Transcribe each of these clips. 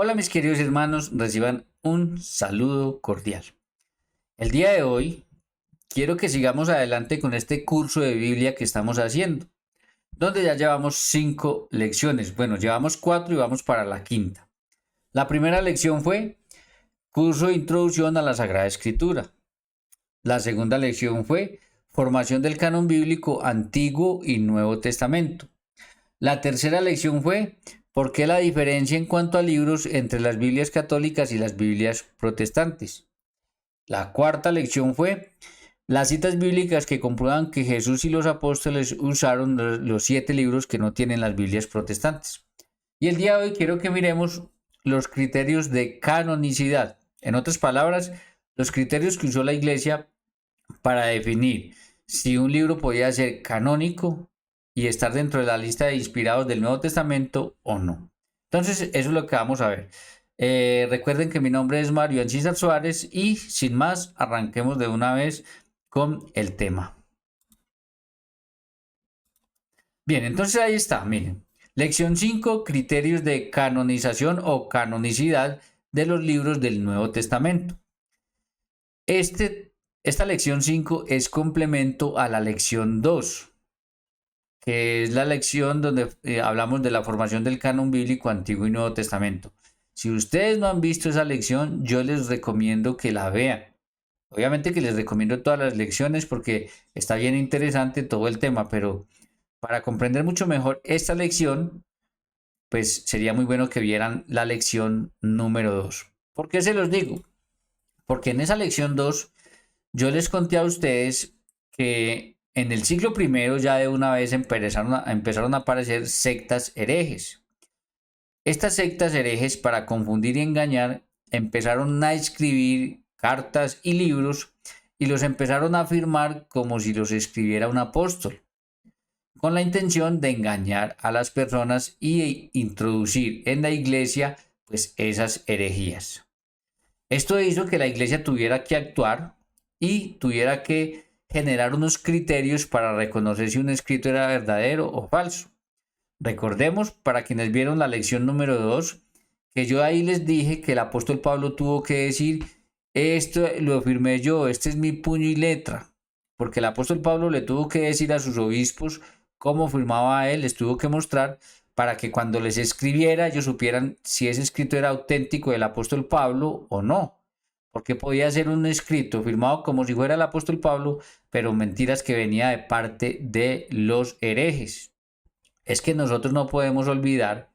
Hola mis queridos hermanos, reciban un saludo cordial. El día de hoy quiero que sigamos adelante con este curso de Biblia que estamos haciendo, donde ya llevamos 5 lecciones. Bueno, llevamos 4 y vamos para la quinta. La primera lección fue curso de introducción a la Sagrada Escritura. La segunda lección fue formación del canon bíblico Antiguo y Nuevo Testamento. La tercera lección fue ¿por qué la diferencia en cuanto a libros entre las Biblias católicas y las Biblias protestantes? La cuarta lección fue las citas bíblicas que comprueban que Jesús y los apóstoles usaron los 7 libros que no tienen las Biblias protestantes. Y el día de hoy quiero que miremos los criterios de canonicidad. En otras palabras, los criterios que usó la Iglesia para definir si un libro podía ser canónico y estar dentro de la lista de inspirados del Nuevo Testamento o no. Entonces, eso es lo que vamos a ver. Recuerden que mi nombre es Mario Ancísar Suárez y sin más, arranquemos de una vez con el tema. Bien, entonces ahí está, miren. Lección 5, criterios de canonización o canonicidad de los libros del Nuevo Testamento. Esta lección 5 es complemento a la lección 2, que es la lección donde hablamos de la formación del canon bíblico Antiguo y Nuevo Testamento. Si ustedes no han visto esa lección, yo les recomiendo que la vean. Obviamente que les recomiendo todas las lecciones porque está bien interesante todo el tema, pero para comprender mucho mejor esta lección, pues sería muy bueno que vieran la lección número 2. ¿Por qué se los digo? Porque en esa lección 2 yo les conté a ustedes que en el siglo I ya de una vez empezaron a aparecer sectas herejes. Estas sectas herejes, para confundir y engañar, empezaron a escribir cartas y libros y los empezaron a firmar como si los escribiera un apóstol, con la intención de engañar a las personas y introducir en la iglesia pues esas herejías. Esto hizo que la iglesia tuviera que actuar y tuviera que generar unos criterios para reconocer si un escrito era verdadero o falso. Recordemos, para quienes vieron la lección número 2, que yo ahí les dije que el apóstol Pablo tuvo que decir, esto lo firmé yo, este es mi puño y letra, porque el apóstol Pablo le tuvo que decir a sus obispos cómo firmaba a él, les tuvo que mostrar para que cuando les escribiera ellos supieran si ese escrito era auténtico del apóstol Pablo o no. Porque podía ser un escrito firmado como si fuera el apóstol Pablo, pero mentiras que venía de parte de los herejes. Es que nosotros no podemos olvidar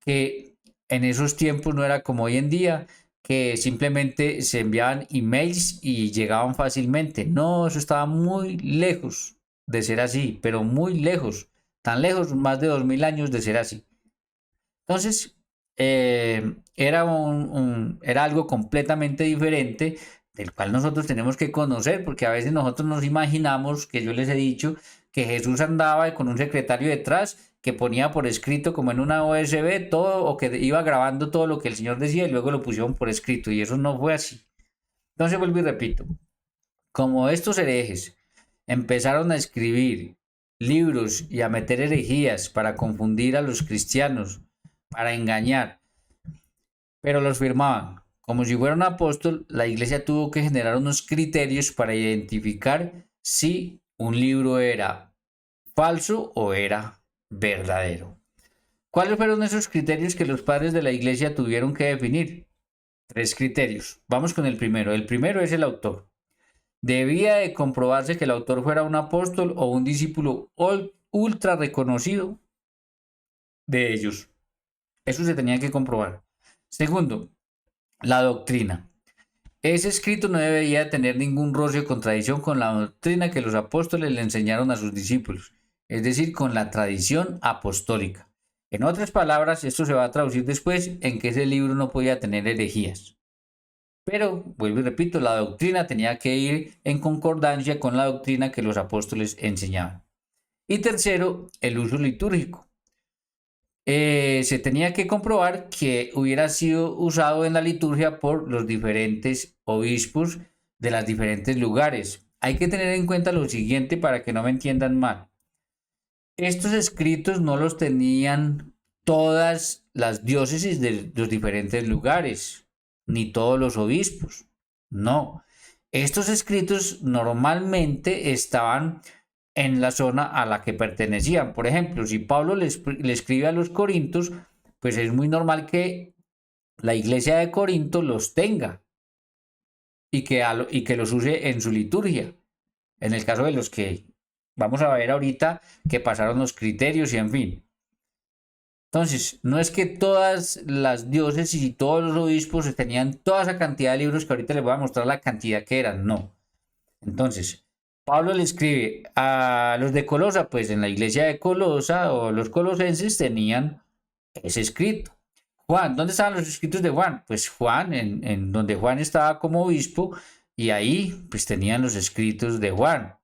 que en esos tiempos no era como hoy en día, que simplemente se enviaban emails y llegaban fácilmente. No, eso estaba muy lejos de ser así, pero muy lejos, tan lejos, más de 2000 años de ser así. Entonces, era algo completamente diferente del cual nosotros tenemos que conocer, porque a veces nosotros nos imaginamos, que yo les he dicho, que Jesús andaba con un secretario detrás que ponía por escrito como en una USB todo o que iba grabando todo lo que el Señor decía y luego lo pusieron por escrito y eso no fue así. Entonces vuelvo y repito, como estos herejes empezaron a escribir libros y a meter herejías para confundir a los cristianos, para engañar, pero los firmaban. Como si fuera un apóstol, la iglesia tuvo que generar unos criterios para identificar si un libro era falso o era verdadero. ¿Cuáles fueron esos criterios que los padres de la iglesia tuvieron que definir? 3 criterios. Vamos con el primero. El primero es el autor. Debía de comprobarse que el autor fuera un apóstol o un discípulo ultra reconocido de ellos. Eso se tenía que comprobar. Segundo, la doctrina. Ese escrito no debería tener ningún roce o contradicción con la doctrina que los apóstoles le enseñaron a sus discípulos, es decir, con la tradición apostólica. En otras palabras, esto se va a traducir después en que ese libro no podía tener herejías. Pero, vuelvo y repito, la doctrina tenía que ir en concordancia con la doctrina que los apóstoles enseñaban. Y tercero, el uso litúrgico. Se tenía que comprobar que hubiera sido usado en la liturgia por los diferentes obispos de los diferentes lugares. Hay que tener en cuenta lo siguiente para que no me entiendan mal. Estos escritos no los tenían todas las diócesis de los diferentes lugares, ni todos los obispos. No. Estos escritos normalmente estaban en la zona a la que pertenecían. Por ejemplo, si Pablo le escribe a los Corintios, pues es muy normal que la iglesia de Corinto los tenga y que los use en su liturgia. En el caso de los que vamos a ver ahorita que pasaron los criterios y en fin. Entonces, no es que todas las diócesis y todos los obispos tenían toda esa cantidad de libros que ahorita les voy a mostrar la cantidad que eran, no. Entonces, Pablo le escribe a los de Colosa, pues en la iglesia de Colosa o los colosenses tenían ese escrito. Juan, ¿dónde estaban los escritos de Juan? Pues Juan, en donde Juan estaba como obispo, y ahí pues tenían los escritos de Juan.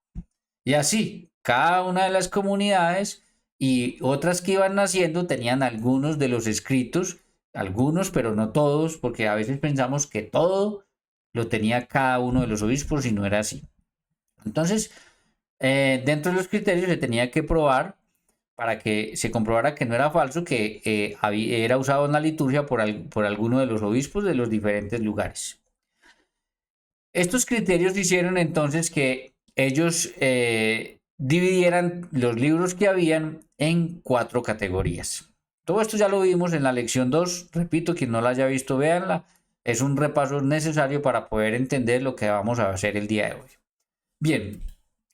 Y así, cada una de las comunidades y otras que iban naciendo tenían algunos de los escritos, algunos, pero no todos, porque a veces pensamos que todo lo tenía cada uno de los obispos y no era así. Entonces, dentro de los criterios se tenía que probar para que se comprobara que no era falso, que era usado en la liturgia por alguno de los obispos de los diferentes lugares. Estos criterios hicieron entonces que ellos dividieran los libros que habían en 4 categorías. Todo esto ya lo vimos en la lección 2. Repito, quien no la haya visto, véanla. Es un repaso necesario para poder entender lo que vamos a hacer el día de hoy. Bien,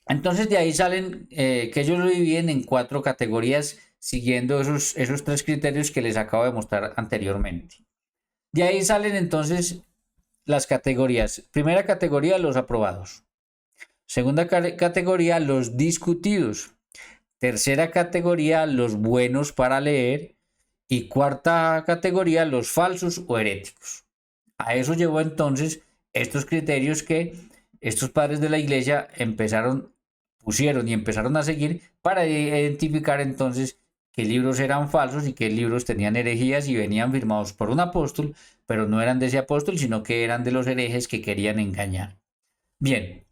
entonces de ahí salen que ellos lo dividen en 4 categorías siguiendo esos 3 criterios que les acabo de mostrar anteriormente. De ahí salen entonces las categorías. Primera categoría, los aprobados. Segunda categoría, los discutidos. Tercera categoría, los buenos para leer. Y cuarta categoría, los falsos o heréticos. A eso llevó entonces estos criterios que estos padres de la iglesia pusieron y empezaron a seguir para identificar entonces qué libros eran falsos y qué libros tenían herejías y venían firmados por un apóstol, pero no eran de ese apóstol, sino que eran de los herejes que querían engañar. Bien,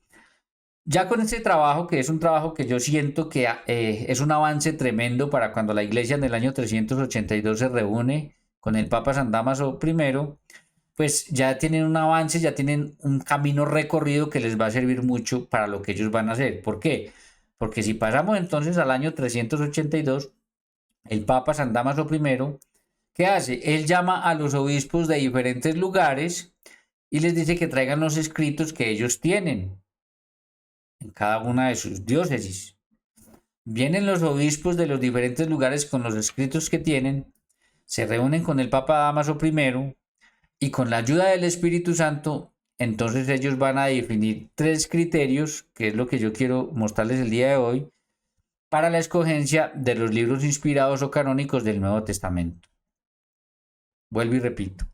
ya con este trabajo, que es un trabajo que yo siento que es un avance tremendo para cuando la iglesia en el año 382 se reúne con el Papa San Dámaso I, pues ya tienen un avance, ya tienen un camino recorrido que les va a servir mucho para lo que ellos van a hacer. ¿Por qué? Porque si pasamos entonces al año 382, el Papa San Dámaso I, ¿qué hace? Él llama a los obispos de diferentes lugares y les dice que traigan los escritos que ellos tienen en cada una de sus diócesis. Vienen los obispos de los diferentes lugares con los escritos que tienen, se reúnen con el Papa Dámaso I y con la ayuda del Espíritu Santo, entonces ellos van a definir 3 criterios, que es lo que yo quiero mostrarles el día de hoy, para la escogencia de los libros inspirados o canónicos del Nuevo Testamento. Vuelvo y repito.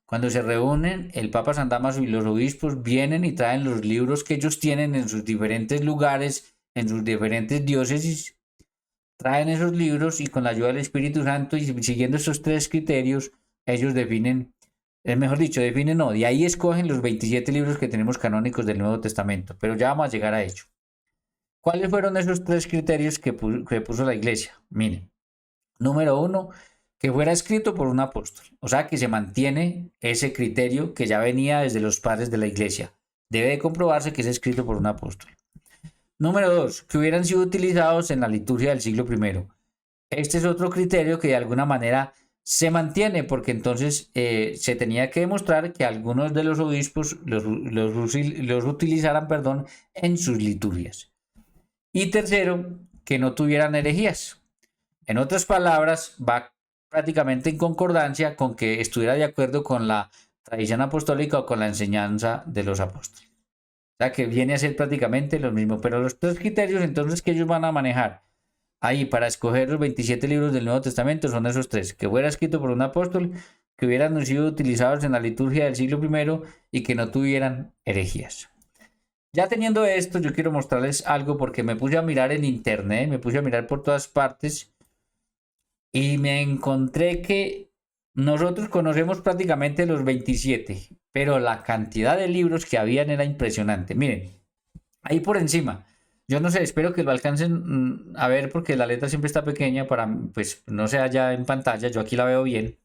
Cuando se reúnen, el Papa San Dámaso y los obispos vienen y traen los libros que ellos tienen en sus diferentes lugares, en sus diferentes diócesis, traen esos libros y con la ayuda del Espíritu Santo y siguiendo esos 3 criterios, ellos definen, mejor dicho, definen no, de ahí escogen los 27 libros que tenemos canónicos del Nuevo Testamento, pero ya vamos a llegar a ello. ¿Cuáles fueron esos 3 criterios que puso la iglesia? Miren, número 1, que fuera escrito por un apóstol, o sea que se mantiene ese criterio que ya venía desde los padres de la iglesia. Debe de comprobarse que es escrito por un apóstol. Número 2, que hubieran sido utilizados en la liturgia del siglo I. Este es otro criterio que de alguna manera se mantiene porque entonces se tenía que demostrar que algunos de los obispos los utilizaran, en sus liturgias. Y tercero, que no tuvieran herejías. En otras palabras, va prácticamente en concordancia con que estuviera de acuerdo con la tradición apostólica o con la enseñanza de los apóstoles. O sea que viene a ser prácticamente lo mismo, pero los 3 criterios entonces que ellos van a manejar ahí para escoger los 27 libros del Nuevo Testamento son esos 3, que fuera escrito por un apóstol, que hubieran sido utilizados en la liturgia del siglo I y que no tuvieran herejías. Ya teniendo esto, yo quiero mostrarles algo porque me puse a mirar en internet, me puse a mirar por todas partes y me encontré que nosotros conocemos prácticamente los 27, pero la cantidad de libros que habían era impresionante. Miren, ahí por encima, Yo no sé, espero que lo alcancen a ver porque la letra siempre está pequeña para, pues, no sea ya en pantalla, yo aquí la veo bien.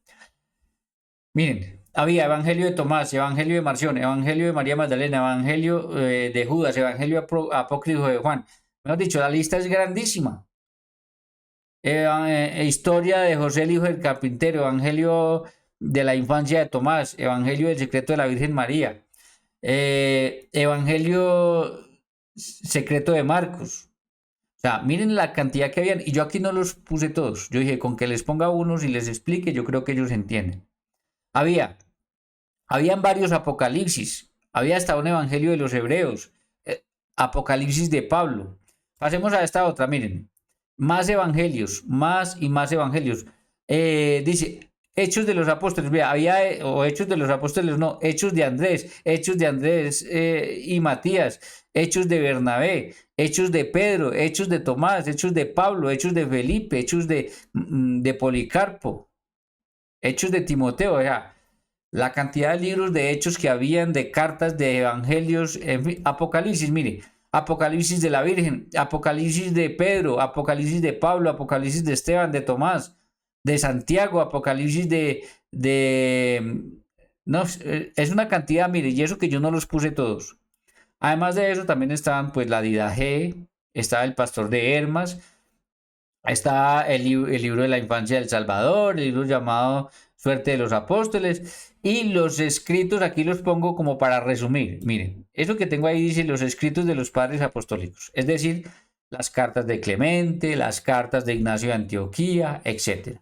Miren, había Evangelio de Tomás, Evangelio de Marción, Evangelio de María Magdalena, Evangelio de Judas, Evangelio apócrifo de Juan. Mejor dicho, la lista es grandísima. Historia de José el hijo del carpintero, Evangelio de la infancia de Tomás, Evangelio del secreto de la Virgen María, Evangelio secreto de Marcos. O sea, miren la cantidad que habían, y yo aquí no los puse todos. Yo dije, con que les ponga unos y les explique, yo creo que ellos entienden. Había, habían varios apocalipsis, había hasta un evangelio de los hebreos, apocalipsis de Pablo. Pasemos a esta otra, miren, más evangelios, más y más evangelios. Dice, Hechos de los Apóstoles, vea, había, o Hechos de los Apóstoles, no, Hechos de Andrés y Matías, Hechos de Bernabé, Hechos de Pedro, Hechos de Tomás, Hechos de Pablo, Hechos de Felipe, Hechos de Policarpo, Hechos de Timoteo, o sea, la cantidad de libros de hechos que habían, de cartas, de evangelios, en fin, Apocalipsis, mire, Apocalipsis de la Virgen, Apocalipsis de Pedro, Apocalipsis de Pablo, Apocalipsis de Esteban, de Tomás, de Santiago, Apocalipsis no, es una cantidad, mire, y eso que yo no los puse todos. Además de eso, también estaban, pues, la Didaje, estaba el Pastor de Hermas, está el libro de la infancia del Salvador, el libro llamado Suerte de los Apóstoles y los escritos, aquí los pongo como para resumir. Miren, eso que tengo ahí dice los escritos de los padres apostólicos, es decir, las cartas de Clemente, las cartas de Ignacio de Antioquía, etc.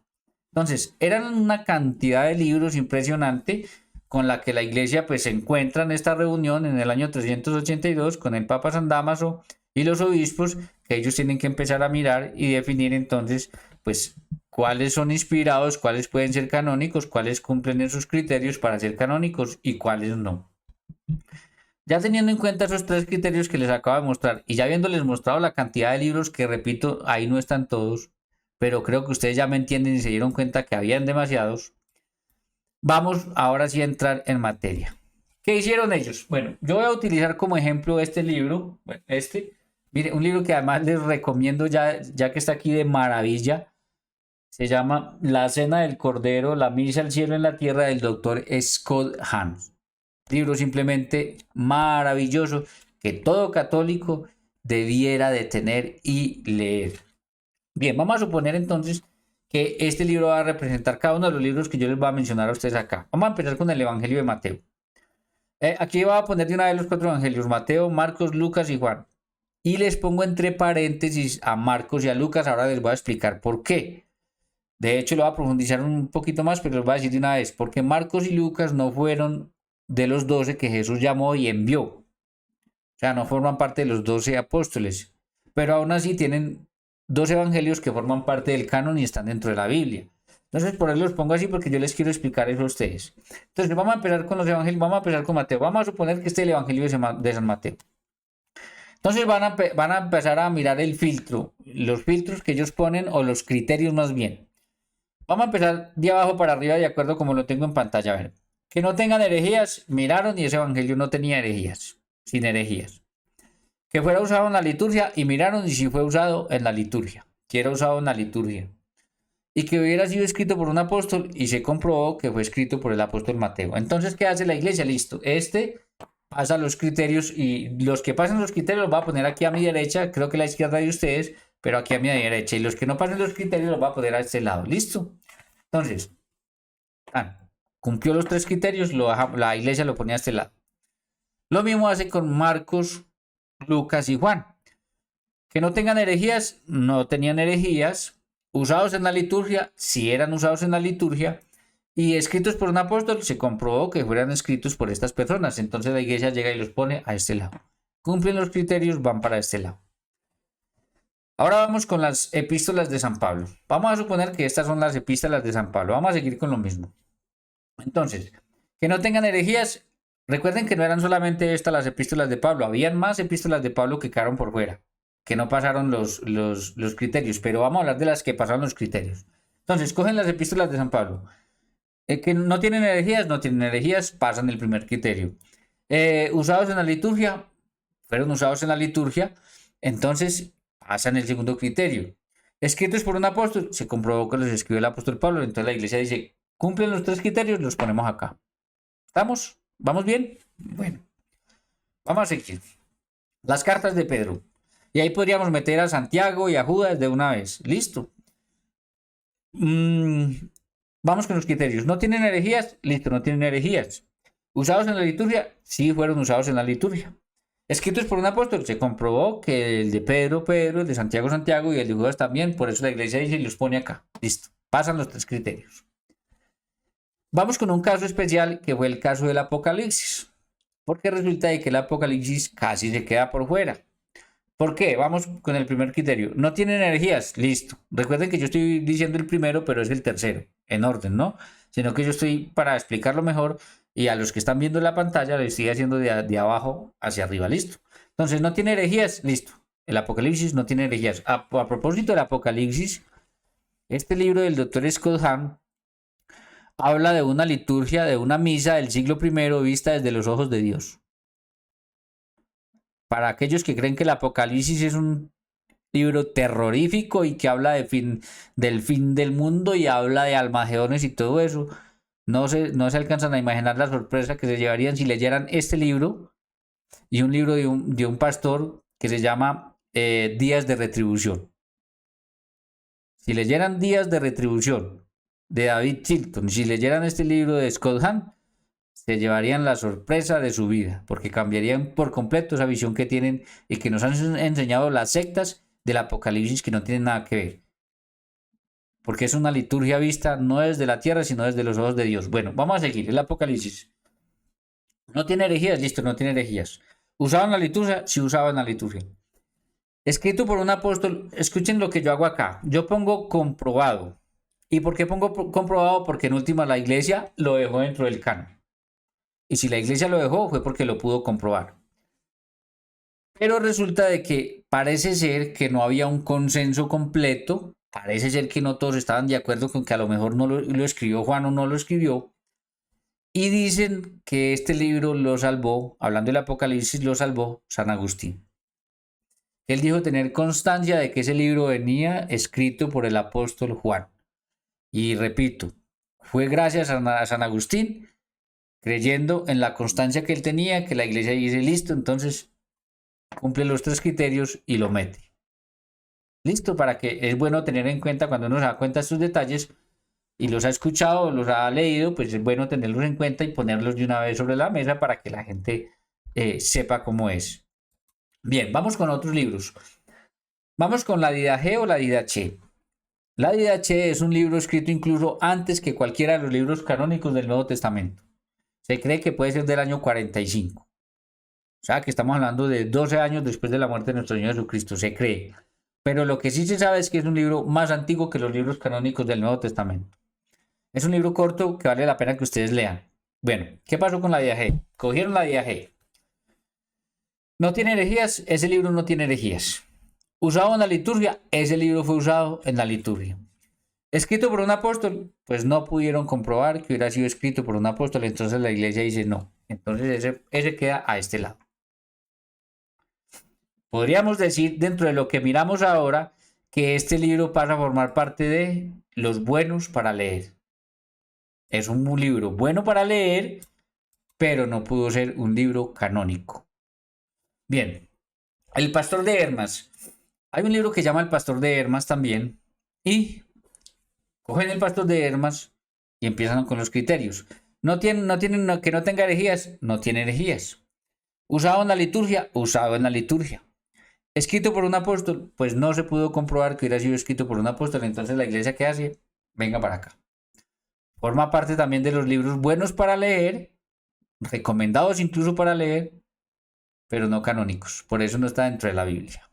Entonces, eran una cantidad de libros impresionante con la que la iglesia pues se encuentra en esta reunión en el año 382 con el Papa San Dámaso y los obispos, que ellos tienen que empezar a mirar y definir entonces pues cuáles son inspirados, cuáles pueden ser canónicos, cuáles cumplen esos criterios para ser canónicos y cuáles no. Ya teniendo en cuenta esos tres criterios que les acabo de mostrar y ya habiéndoles mostrado la cantidad de libros que repito, ahí no están todos, pero creo que ustedes ya me entienden y se dieron cuenta que habían demasiados, vamos ahora sí a entrar en materia. ¿Qué hicieron ellos? Bueno, yo voy a utilizar como ejemplo este libro, bueno, mire, un libro que además les recomiendo ya que está aquí de maravilla, se llama La Cena del Cordero, la Misa al Cielo en la Tierra del doctor Scott Hahn. Libro simplemente maravilloso que todo católico debiera de tener y leer. Bien, vamos a suponer entonces que este libro va a representar cada uno de los libros que yo les voy a mencionar a ustedes acá. Vamos a empezar con el Evangelio de Mateo. Aquí voy a poner de una vez los cuatro evangelios, Mateo, Marcos, Lucas y Juan. Y les pongo entre paréntesis a Marcos y a Lucas, ahora les voy a explicar por qué. De hecho, lo voy a profundizar un poquito más, pero les voy a decir de una vez, porque Marcos y Lucas no fueron de los 12 que Jesús llamó y envió. O sea, no forman parte de los 12 apóstoles, pero aún así tienen dos evangelios que forman parte del canon y están dentro de la Biblia. Entonces, por eso los pongo así porque yo les quiero explicar eso a ustedes. Entonces, vamos a empezar con los evangelios, vamos a empezar con Mateo. Vamos a suponer que este es el evangelio de San Mateo. Entonces, van a empezar a mirar el filtro, los filtros que ellos ponen o los criterios más bien. Vamos a empezar de abajo para arriba de acuerdo como lo tengo en pantalla. A ver, que no tengan herejías, miraron y ese evangelio no tenía herejías, sin herejías. Que fuera usado en la liturgia y miraron y si fue usado en la liturgia, que era usado en la liturgia. Y que hubiera sido escrito por un apóstol y se comprobó que fue escrito por el apóstol Mateo. Entonces, ¿qué hace la iglesia? Listo, pasa los criterios y los que pasan los criterios los voy a poner aquí a mi derecha, creo que a la izquierda de ustedes, pero aquí a mi derecha. Y los que no pasen los criterios los voy a poner a este lado. ¿Listo? Entonces, cumplió los tres criterios, la iglesia lo ponía a este lado. Lo mismo hace con Marcos, Lucas y Juan. Que no tengan herejías, no tenían herejías. Usados en la liturgia, sí eran usados en la liturgia. Y escritos por un apóstol, se comprobó que fueran escritos por estas personas. Entonces la iglesia llega y los pone a este lado. Cumplen los criterios, van para este lado. Ahora vamos con las epístolas de San Pablo. Vamos a suponer que estas son las epístolas de San Pablo. Vamos a seguir con lo mismo. Entonces, que no tengan herejías. Recuerden que no eran solamente estas las epístolas de Pablo. Habían más epístolas de Pablo que quedaron por fuera, que no pasaron los criterios. Pero vamos a hablar de las que pasaron los criterios. Entonces, cogen las epístolas de San Pablo. Que no tienen herejías, pasan el primer criterio. Usados en la liturgia, fueron usados en la liturgia. Entonces pasan el segundo criterio. Escritos por un apóstol, se comprobó que los escribió el apóstol Pablo. Entonces la iglesia dice, cumplen los 3 criterios, los ponemos acá. ¿Estamos? ¿Vamos bien? Bueno, vamos a seguir. Las cartas de Pedro. Y ahí podríamos meter a Santiago y a Judas de una vez. Listo. Vamos con los criterios. ¿No tienen herejías? Listo, no tienen herejías. ¿Usados en la liturgia? Sí, fueron usados en la liturgia. Escritos por un apóstol, se comprobó que el de Pedro, el de Santiago, Santiago y el de Judas también. Por eso la iglesia dice y los pone acá. Listo. Pasan los 3 criterios. Vamos con un caso especial que fue el caso del Apocalipsis. Porque resulta de que el Apocalipsis casi se queda por fuera. ¿Por qué? Vamos con el primer criterio. No tienen energías. Listo. Recuerden que yo estoy diciendo el primero, pero es el tercero, en orden, ¿no? Sino que yo estoy para explicarlo mejor y a los que están viendo la pantalla les estoy haciendo de abajo hacia arriba. Listo. Entonces, no tiene herejías. Listo. El Apocalipsis no tiene herejías. A propósito del Apocalipsis, este libro del Dr. Scott Hahn habla de una liturgia, de una misa del siglo I vista desde los ojos de Dios. Para aquellos que creen que el Apocalipsis es un libro terrorífico y que habla del fin del mundo y habla de Almagedones y todo eso, no se alcanzan a imaginar la sorpresa que se llevarían si leyeran este libro y un libro de un pastor que se llama Días de Retribución. Si leyeran Días de Retribución de David Chilton, si leyeran este libro de Scott Hahn, se llevarían la sorpresa de su vida, porque cambiarían por completo esa visión que tienen y que nos han enseñado las sectas del Apocalipsis, que no tienen nada que ver. Porque es una liturgia vista no desde la tierra, sino desde los ojos de Dios. Bueno, vamos a seguir. El Apocalipsis. ¿No tiene herejías? Listo, no tiene herejías. ¿Usaban la liturgia? Sí, usaban la liturgia. Escrito por un apóstol. Escuchen lo que yo hago acá. Yo pongo comprobado. ¿Y por qué pongo comprobado? Porque en última la iglesia lo dejó dentro del canon. Y si la iglesia lo dejó fue porque lo pudo comprobar. Pero resulta de que parece ser que no había un consenso completo. Parece ser que no todos estaban de acuerdo con que a lo mejor no lo escribió Juan o no lo escribió. Y dicen que este libro lo salvó, hablando del Apocalipsis, lo salvó San Agustín. Él dijo tener constancia de que ese libro venía escrito por el apóstol Juan. Y repito, fue gracias a San Agustín, creyendo en la constancia que él tenía, que la iglesia dice, listo, entonces cumple los 3 criterios y lo mete. Listo, para que es bueno tener en cuenta cuando uno se da cuenta de estos detalles y los ha escuchado, los ha leído, pues es bueno tenerlos en cuenta y ponerlos de una vez sobre la mesa para que la gente sepa cómo es. Bien, vamos con otros libros. Vamos con la Didache o la Didache. La Didache es un libro escrito incluso antes que cualquiera de los libros canónicos del Nuevo Testamento. Se cree que puede ser del año 45. O sea, que estamos hablando de 12 años después de la muerte de nuestro Señor Jesucristo, se cree. Pero lo que sí se sabe es que es un libro más antiguo que los libros canónicos del Nuevo Testamento. Es un libro corto que vale la pena que ustedes lean. Bueno, ¿qué pasó con la Didache? Cogieron la Didache. ¿No tiene herejías? Ese libro no tiene herejías. ¿Usado en la liturgia? Ese libro fue usado en la liturgia. ¿Escrito por un apóstol? Pues no pudieron comprobar que hubiera sido escrito por un apóstol, entonces la iglesia dice no. Entonces ese queda a este lado. Podríamos decir, dentro de lo que miramos ahora, que este libro pasa a formar parte de los buenos para leer. Es un libro bueno para leer, pero no pudo ser un libro canónico. Bien, El Pastor de Hermas. Hay un libro que se llama El Pastor de Hermas también, y cogen El Pastor de Hermas y empiezan con los criterios. No tienen que no tenga herejías, no tiene herejías. Usado en la liturgia, usado en la liturgia. Escrito por un apóstol, pues no se pudo comprobar que hubiera sido escrito por un apóstol, entonces la iglesia, ¿qué hace? Venga para acá. Forma parte también de los libros buenos para leer, recomendados incluso para leer, pero no canónicos. Por eso no está dentro de la Biblia.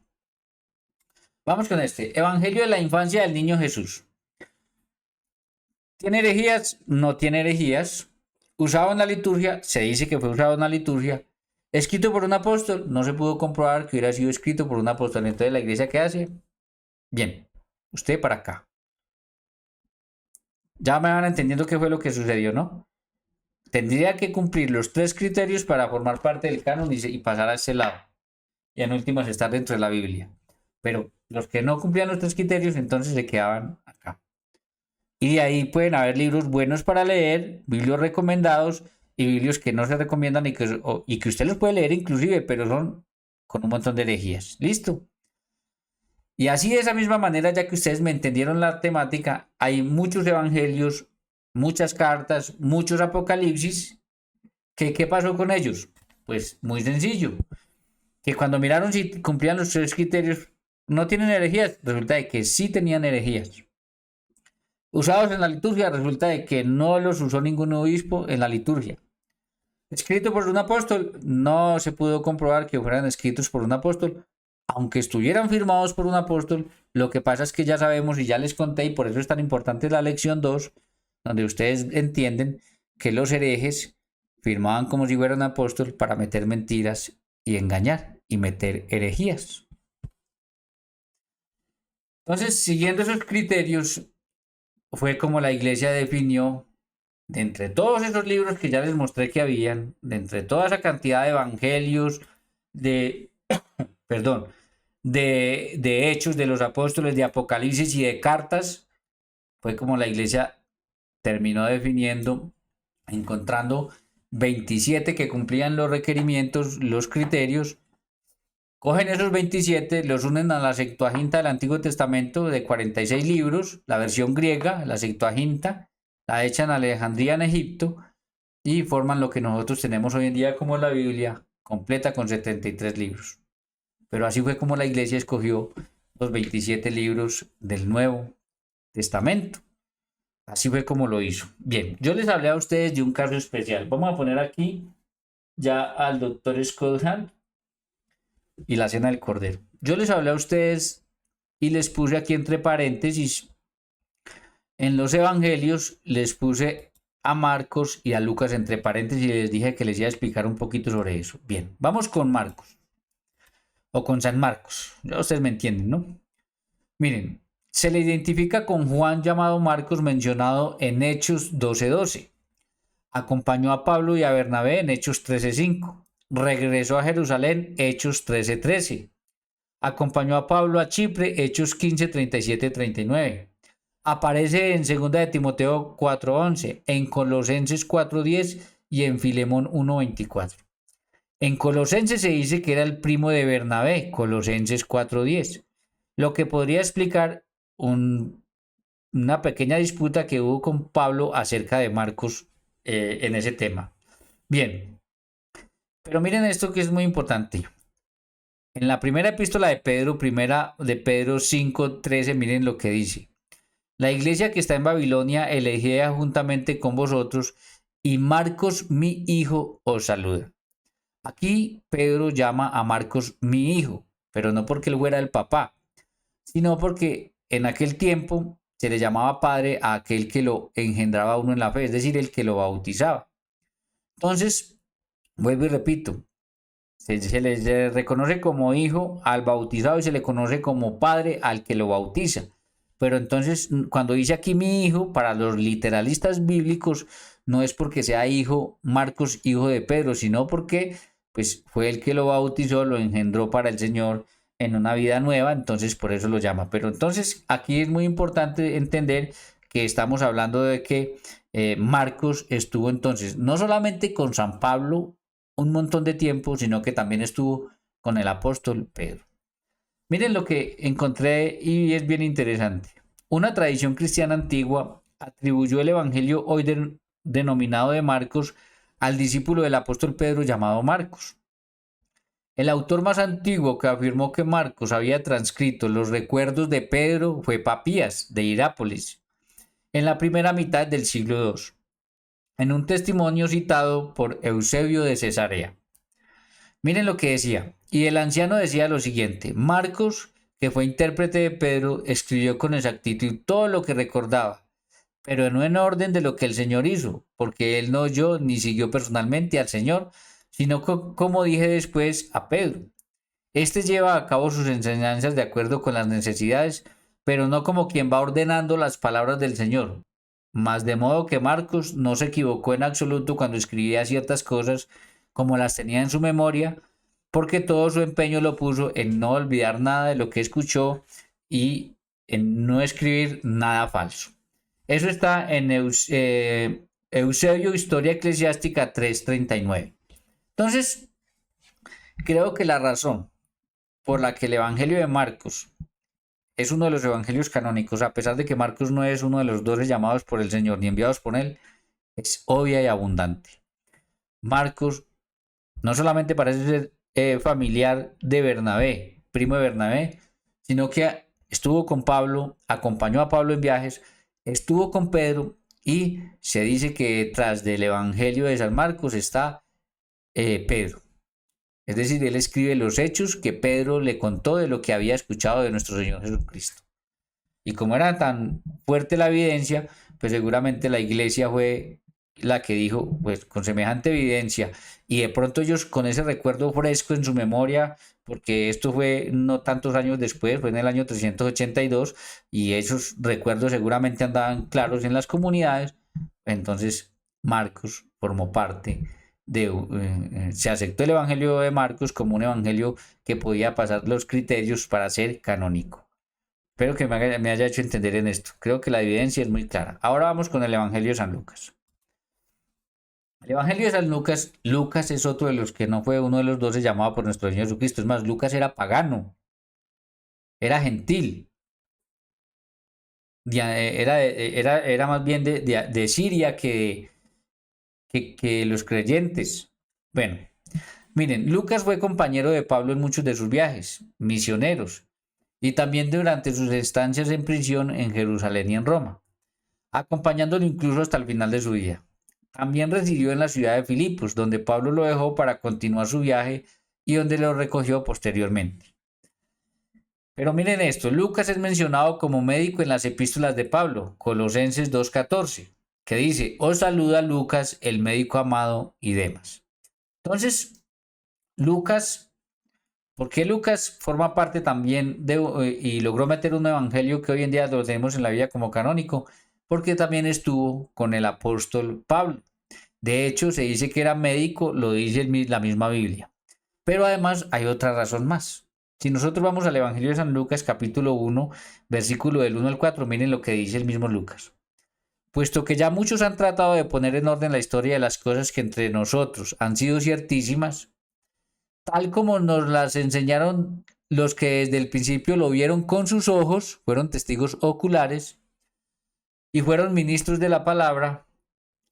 Vamos con este. Evangelio de la infancia del niño Jesús. ¿Tiene herejías? No tiene herejías. Usado en la liturgia, se dice que fue usado en la liturgia. Escrito por un apóstol, no se pudo comprobar que hubiera sido escrito por un apóstol. Entonces, ¿la iglesia qué hace? Bien, usted para acá. Ya me van entendiendo qué fue lo que sucedió, ¿no? Tendría que cumplir los 3 criterios para formar parte del canon y pasar a ese lado. y en últimas estar dentro de la Biblia. Pero los que no cumplían los tres criterios, entonces se quedaban acá. Y de ahí pueden haber libros buenos para leer, biblios recomendados y biblios que no se recomiendan y que usted los puede leer inclusive, pero son con un montón de herejías. ¿Listo? Y así de esa misma manera, ya que ustedes me entendieron la temática, hay muchos evangelios, muchas cartas, muchos apocalipsis. ¿Qué pasó con ellos? Pues muy sencillo, que cuando miraron si cumplían los tres criterios, no tienen herejías, resulta de que sí tenían herejías. Usados en la liturgia, resulta de que no los usó ningún obispo en la liturgia. Escrito por un apóstol, no se pudo comprobar que fueran escritos por un apóstol, aunque estuvieran firmados por un apóstol. Lo que pasa es que ya sabemos y ya les conté, y por eso es tan importante la lección 2, donde ustedes entienden que los herejes firmaban como si fuera un apóstol para meter mentiras y engañar y meter herejías. Entonces, siguiendo esos criterios, fue como la iglesia definió, de entre todos esos libros que ya les mostré que habían, de entre toda esa cantidad de evangelios, de, perdón, de hechos de los apóstoles, de apocalipsis y de cartas, fue como la iglesia terminó definiendo, encontrando 27 que cumplían los requerimientos, los criterios. Cogen esos 27, los unen a la Septuaginta del Antiguo Testamento de 46 libros, la versión griega, la Septuaginta, la hecha en Alejandría, en Egipto, y forman lo que nosotros tenemos hoy en día como la Biblia, completa con 73 libros. Pero así fue como la iglesia escogió los 27 libros del Nuevo Testamento. Así fue como lo hizo. Bien, yo les hablé a ustedes de un caso especial. Vamos a poner aquí ya al doctor Scott Hahn y la cena del Cordero. Yo les hablé a ustedes y les puse aquí entre paréntesis, en los evangelios les puse a Marcos y a Lucas entre paréntesis y les dije que les iba a explicar un poquito sobre eso. Bien, vamos con Marcos o con San Marcos. Ya ustedes me entienden, ¿no? Miren, se le identifica con Juan llamado Marcos mencionado en Hechos 12:12. Acompañó a Pablo y a Bernabé en Hechos 13:5. Regresó a Jerusalén, Hechos 13:13. Acompañó a Pablo a Chipre, Hechos 15:37-39. Aparece en 2 de Timoteo 4:11, en Colosenses 4:10 y en Filemón 1:24. En Colosenses se dice que era el primo de Bernabé, Colosenses 4:10, lo que podría explicar una pequeña disputa que hubo con Pablo acerca de Marcos en ese tema. Bien, pero miren esto que es muy importante. En la primera epístola de Pedro, primera de Pedro 5:13, miren lo que dice. La iglesia que está en Babilonia elegida juntamente con vosotros, y Marcos mi hijo os saluda. Aquí Pedro llama a Marcos mi hijo, pero no porque él fuera el papá, sino porque en aquel tiempo se le llamaba padre a aquel que lo engendraba a uno en la fe, es decir, el que lo bautizaba. Entonces, vuelvo y repito, se le reconoce como hijo al bautizado y se le conoce como padre al que lo bautiza. Pero entonces, cuando dice aquí mi hijo, para los literalistas bíblicos, no es porque sea hijo Marcos, hijo de Pedro, sino porque pues, fue el que lo bautizó, lo engendró para el Señor en una vida nueva, entonces por eso lo llama. Pero entonces aquí es muy importante entender que estamos hablando de que Marcos estuvo entonces no solamente con San Pablo un montón de tiempo, sino que también estuvo con el apóstol Pedro. Miren lo que encontré y es bien interesante. Una tradición cristiana antigua atribuyó el evangelio hoy denominado de Marcos al discípulo del apóstol Pedro llamado Marcos. El autor más antiguo que afirmó que Marcos había transcrito los recuerdos de Pedro fue Papías de Hirápolis en la primera mitad del siglo II, en un testimonio citado por Eusebio de Cesarea. Miren lo que decía. Y el anciano decía lo siguiente: Marcos, que fue intérprete de Pedro, escribió con exactitud todo lo que recordaba, pero no en orden de lo que el Señor hizo, porque él no oyó ni siguió personalmente al Señor, sino como dije después a Pedro. Este lleva a cabo sus enseñanzas de acuerdo con las necesidades, pero no como quien va ordenando las palabras del Señor. Mas de modo que Marcos no se equivocó en absoluto cuando escribía ciertas cosas como las tenía en su memoria, porque todo su empeño lo puso en no olvidar nada de lo que escuchó y en no escribir nada falso. Eso está en Eusebio, Historia Eclesiástica 3:39. Entonces, creo que la razón por la que el Evangelio de Marcos es uno de los evangelios canónicos, a pesar de que Marcos no es uno de los 12 llamados por el Señor ni enviados por él, es obvia y abundante. Marcos no solamente parece ser familiar de Bernabé, primo de Bernabé, sino que estuvo con Pablo, acompañó a Pablo en viajes, estuvo con Pedro y se dice que detrás del Evangelio de San Marcos está Pedro. Es decir, él escribe los hechos que Pedro le contó de lo que había escuchado de nuestro Señor Jesucristo. Y como era tan fuerte la evidencia, pues seguramente la iglesia fue la que dijo, pues con semejante evidencia, y de pronto ellos con ese recuerdo fresco en su memoria, porque esto fue no tantos años después, fue en el año 382, y esos recuerdos seguramente andaban claros en las comunidades, entonces Marcos formó parte se aceptó el Evangelio de Marcos como un evangelio que podía pasar los criterios para ser canónico. Espero que me haya hecho entender en esto. Creo que la evidencia es muy clara. Ahora vamos con el Evangelio de San Lucas. El Evangelio de San Lucas, Lucas es otro de los que no fue uno de los 12 llamado por nuestro Señor Jesucristo. Es más, Lucas era pagano, era gentil, era más bien de Siria que los creyentes. Bueno, miren, Lucas fue compañero de Pablo en muchos de sus viajes misioneros y también durante sus estancias en prisión en Jerusalén y en Roma, acompañándolo incluso hasta el final de su vida. También residió en la ciudad de Filipos, donde Pablo lo dejó para continuar su viaje y donde lo recogió posteriormente. Pero miren esto, Lucas es mencionado como médico en las epístolas de Pablo, Colosenses 2:14, que dice, os saluda Lucas, el médico amado, y demás. Entonces, Lucas, ¿por qué Lucas forma parte también y logró meter un evangelio que hoy en día lo tenemos en la Biblia como canónico? Porque también estuvo con el apóstol Pablo. De hecho, se dice que era médico, lo dice la misma Biblia. Pero además hay otra razón más. Si nosotros vamos al Evangelio de San Lucas, capítulo 1, versículo del 1 al 4, miren lo que dice el mismo Lucas. Puesto que ya muchos han tratado de poner en orden la historia de las cosas que entre nosotros han sido ciertísimas, tal como nos las enseñaron los que desde el principio lo vieron con sus ojos, fueron testigos oculares y fueron ministros de la palabra,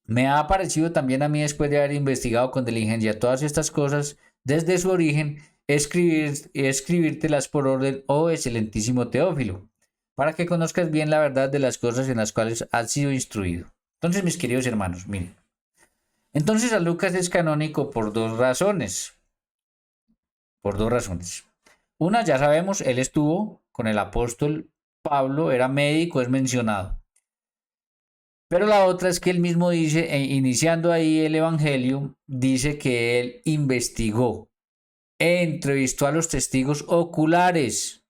me ha parecido también a mí, después de haber investigado con diligencia todas estas cosas desde su origen, escribírtelas por orden, oh excelentísimo Teófilo, para que conozcas bien la verdad de las cosas en las cuales has sido instruido. Entonces, mis queridos hermanos, miren. Entonces, a Lucas es canónico por dos razones. Por dos razones. Una, ya sabemos, él estuvo con el apóstol Pablo, era médico, es mencionado. Pero la otra es que él mismo dice, iniciando ahí el Evangelio, dice que él investigó, entrevistó a los testigos oculares.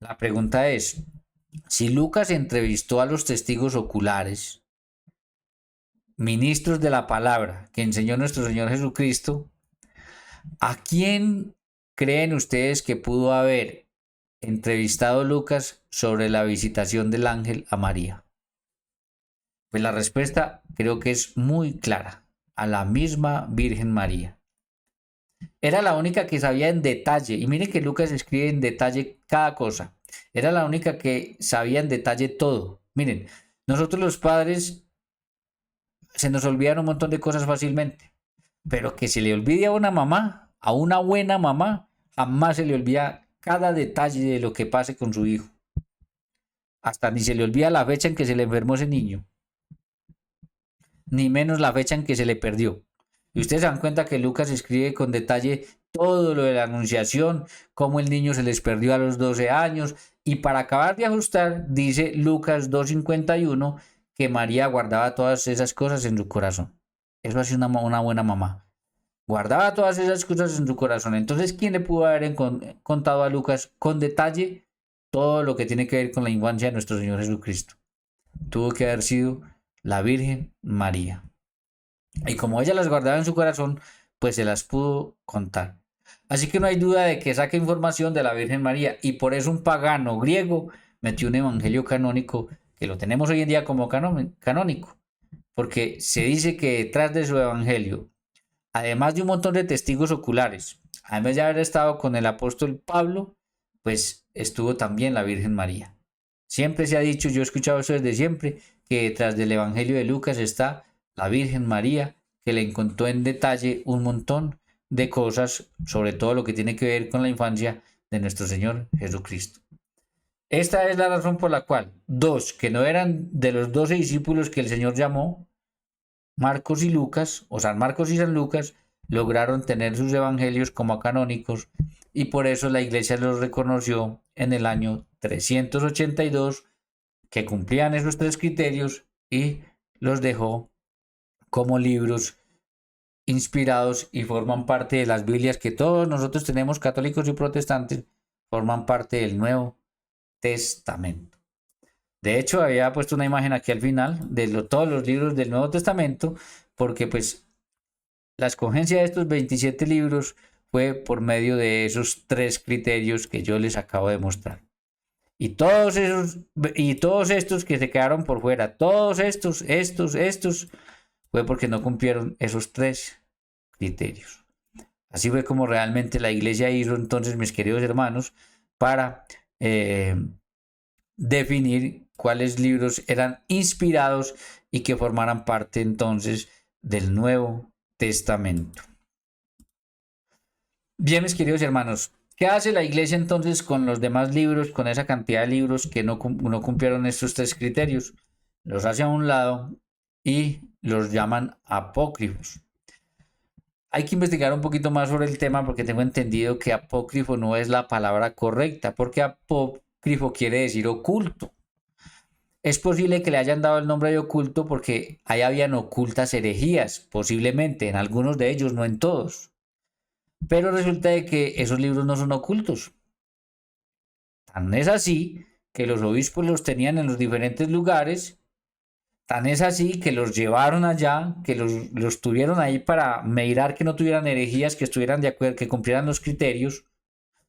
La pregunta es, si Lucas entrevistó a los testigos oculares, ministros de la palabra que enseñó nuestro Señor Jesucristo, ¿a quién creen ustedes que pudo haber entrevistado Lucas sobre la visitación del ángel a María? Pues la respuesta creo que es muy clara, a la misma Virgen María. Era la única que sabía en detalle, y miren que Lucas escribe en detalle cada cosa, era la única que sabía en detalle todo. Miren, nosotros los padres se nos olvidan un montón de cosas fácilmente, pero que se le olvide a una mamá, a una buena mamá, jamás se le olvida cada detalle de lo que pase con su hijo. Hasta ni se le olvida la fecha en que se le enfermó ese niño, ni menos la fecha en que se le perdió. Y ustedes se dan cuenta que Lucas escribe con detalle todo lo de la anunciación, cómo el niño se les perdió a los 12 años, y para acabar de ajustar, dice Lucas 2:51 que María guardaba todas esas cosas en su corazón. Eso hace una buena mamá. Guardaba todas esas cosas en su corazón. Entonces, ¿quién le pudo haber contado a Lucas con detalle todo lo que tiene que ver con la infancia de nuestro Señor Jesucristo? Tuvo que haber sido la Virgen María. Y como ella las guardaba en su corazón, pues se las pudo contar. Así que no hay duda de que saca información de la Virgen María y por eso un pagano griego metió un evangelio canónico que lo tenemos hoy en día como canónico, porque se dice que detrás de su evangelio, además de un montón de testigos oculares, además de haber estado con el apóstol Pablo, pues estuvo también la Virgen María. Siempre se ha dicho, yo he escuchado eso desde siempre, que detrás del evangelio de Lucas está la Virgen María, que le contó en detalle un montón de cosas, sobre todo lo que tiene que ver con la infancia de nuestro Señor Jesucristo. Esta es la razón por la cual dos que no eran de los 12 discípulos que el Señor llamó, Marcos y Lucas, o San Marcos y San Lucas, lograron tener sus evangelios como canónicos y por eso la iglesia los reconoció en el año 382, que cumplían esos tres criterios y los dejó como libros inspirados y forman parte de las Biblias que todos nosotros tenemos, católicos y protestantes, forman parte del Nuevo Testamento. De hecho, había puesto una imagen aquí al final de todos los libros del Nuevo Testamento, porque pues la escogencia de estos 27 libros fue por medio de esos tres criterios que yo les acabo de mostrar. Y todos estos que se quedaron por fuera, todos estos, fue porque no cumplieron esos tres criterios. Así fue como realmente la iglesia hizo entonces, mis queridos hermanos, para definir cuáles libros eran inspirados y que formaran parte entonces del Nuevo Testamento. Bien, mis queridos hermanos, ¿qué hace la iglesia entonces con los demás libros, con esa cantidad de libros que no cumplieron estos tres criterios? Los hace a un lado y los llaman apócrifos. Hay que investigar un poquito más sobre el tema porque tengo entendido que apócrifo no es la palabra correcta, porque apócrifo quiere decir oculto. Es posible que le hayan dado el nombre de oculto porque ahí habían ocultas herejías, posiblemente, en algunos de ellos, no en todos. Pero resulta de que esos libros no son ocultos. Tan es así que los obispos los tenían en los diferentes lugares, tan es así que los llevaron allá, que los tuvieron ahí para mirar que no tuvieran herejías, que estuvieran de acuerdo, que cumplieran los criterios.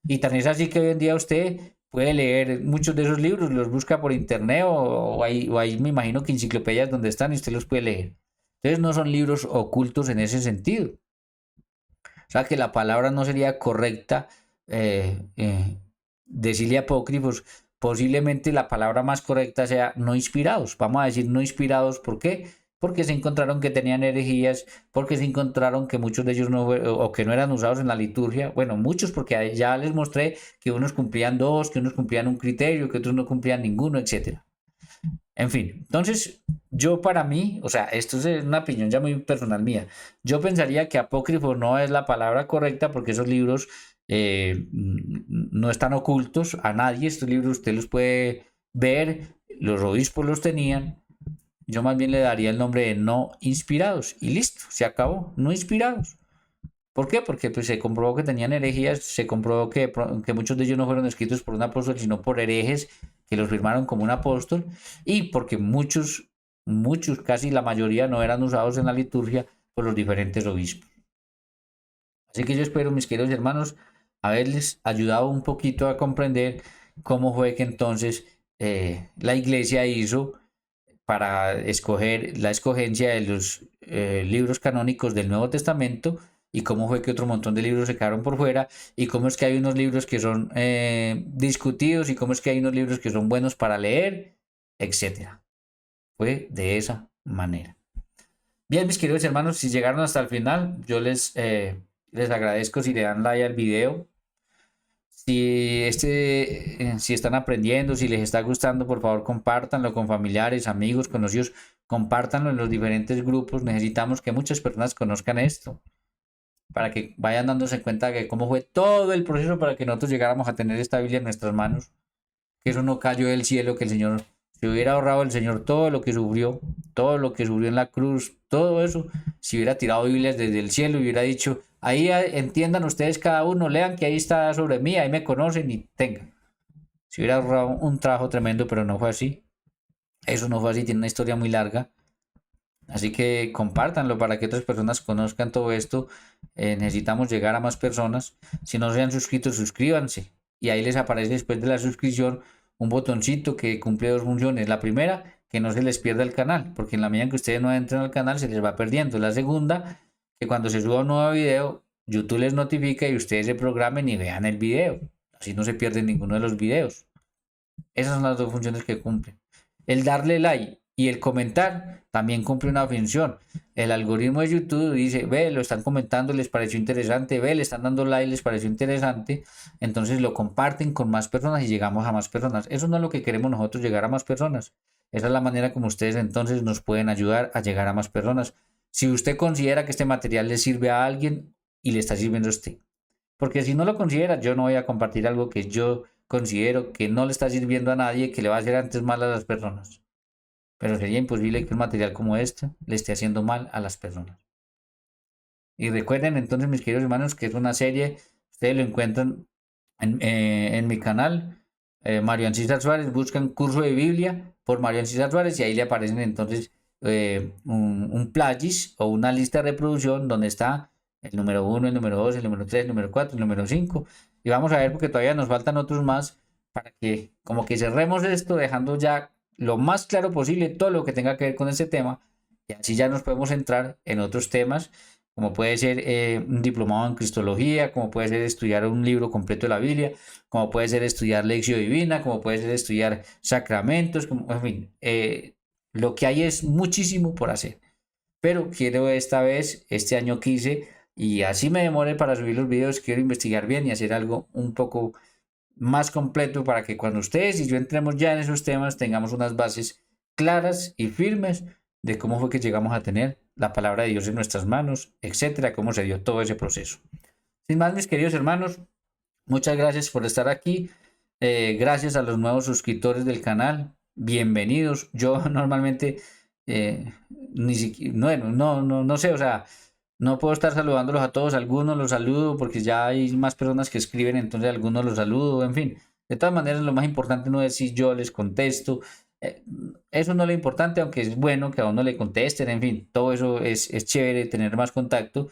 Y tan es así que hoy en día usted puede leer muchos de esos libros, los busca por internet o ahí me imagino que enciclopedias donde están y usted los puede leer. Entonces no son libros ocultos en ese sentido. O sea que la palabra no sería correcta decirle apócrifos. Posiblemente la palabra más correcta sea no inspirados. Vamos a decir no inspirados, ¿por qué? Porque se encontraron que tenían herejías, porque se encontraron que muchos de ellos no, o que no eran usados en la liturgia. Bueno, muchos porque ya les mostré que unos cumplían dos, que unos cumplían un criterio, que otros no cumplían ninguno, etcétera. En fin, entonces yo para mí, o sea, esto es una opinión ya muy personal mía, yo pensaría que apócrifo no es la palabra correcta porque esos libros no están ocultos a nadie, estos libros usted los puede ver, los obispos los tenían, yo más bien le daría el nombre de no inspirados y listo, se acabó, no inspirados. ¿Por qué? Porque pues, se comprobó que tenían herejías, se comprobó que muchos de ellos no fueron escritos por un apóstol, sino por herejes que los firmaron como un apóstol, y porque muchos, casi la mayoría, no eran usados en la liturgia por los diferentes obispos. Así que yo espero, mis queridos hermanos, haberles ayudado un poquito a comprender cómo fue que entonces la iglesia hizo para escoger la escogencia de los libros canónicos del Nuevo Testamento y cómo fue que otro montón de libros se quedaron por fuera y cómo es que hay unos libros que son discutidos y cómo es que hay unos libros que son buenos para leer, etcétera. Fue de esa manera. Bien, mis queridos hermanos, si llegaron hasta el final, yo les agradezco si le dan like al video. Si están aprendiendo, si les está gustando, por favor compártanlo con familiares, amigos, conocidos, compártanlo en los diferentes grupos. Necesitamos que muchas personas conozcan esto para que vayan dándose cuenta de cómo fue todo el proceso para que nosotros llegáramos a tener esta Biblia en nuestras manos, que eso no cayó del cielo, que el Señor se hubiera ahorrado el Señor todo lo que sufrió en la cruz, todo eso, si hubiera tirado Biblias desde el cielo y hubiera dicho, ahí entiendan ustedes cada uno, lean que ahí está sobre mí, ahí me conocen y tengan. Se hubiera ahorrado un trabajo tremendo, pero no fue así. Eso no fue así, tiene una historia muy larga. Así que compártanlo para que otras personas conozcan todo esto. Necesitamos llegar a más personas. Si no se han suscrito, suscríbanse. Y ahí les aparece después de la suscripción un botoncito que cumple dos funciones. La primera, que no se les pierda el canal, porque en la medida en que ustedes no entren al canal se les va perdiendo. La segunda, que cuando se suba un nuevo video, YouTube les notifica y ustedes se programen y vean el video. Así no se pierden ninguno de los videos. Esas son las dos funciones que cumplen. El darle like y el comentar también cumple una función. El algoritmo de YouTube dice, ve, lo están comentando, les pareció interesante, ve, le están dando like, les pareció interesante, entonces lo comparten con más personas y llegamos a más personas. Eso no es lo que queremos nosotros, llegar a más personas. Esa es la manera como ustedes entonces nos pueden ayudar a llegar a más personas. Si usted considera que este material le sirve a alguien y le está sirviendo a usted. Porque si no lo considera, yo no voy a compartir algo que yo considero que no le está sirviendo a nadie, que le va a hacer antes mal a las personas. Pero sería imposible que un material como este le esté haciendo mal a las personas. Y recuerden entonces, mis queridos hermanos, que es una serie, ustedes lo encuentran en mi canal, Mario Ancísar Suárez, buscan curso de Biblia por Mario Ancísar Suárez y ahí le aparecen entonces un playlist o una lista de reproducción donde está el número 1, el número 2, el número 3, el número 4, el número 5. Y vamos a ver porque todavía nos faltan otros más para que como que cerremos esto dejando ya lo más claro posible todo lo que tenga que ver con este tema y así ya nos podemos entrar en otros temas como puede ser un diplomado en Cristología, como puede ser estudiar un libro completo de la Biblia, como puede ser estudiar Lección Divina, como puede ser estudiar sacramentos, como, en fin, lo que hay es muchísimo por hacer. Pero quiero esta vez, este año quise, y así me demore para subir los videos, quiero investigar bien y hacer algo un poco más completo para que cuando ustedes y yo entremos ya en esos temas tengamos unas bases claras y firmes de cómo fue que llegamos a tener la palabra de Dios en nuestras manos, etcétera, cómo se dio todo ese proceso. Sin más, mis queridos hermanos, muchas gracias por estar aquí. Gracias a los nuevos suscriptores del canal. Bienvenidos. Yo normalmente ni siquiera, bueno, no sé, o sea, no puedo estar saludándolos a todos, algunos los saludo porque ya hay más personas que escriben, entonces algunos los saludo, en fin. De todas maneras, lo más importante no es si yo les contesto, eh, eso no es lo importante, aunque es bueno que a uno le contesten, en fin, todo eso es chévere tener más contacto,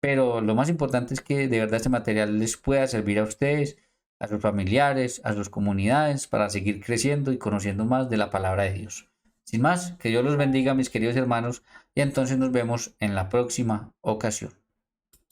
pero lo más importante es que de verdad este material les pueda servir a ustedes, a sus familiares, a sus comunidades, para seguir creciendo y conociendo más de la palabra de Dios. Sin más, que Dios los bendiga, mis queridos hermanos, y entonces nos vemos en la próxima ocasión.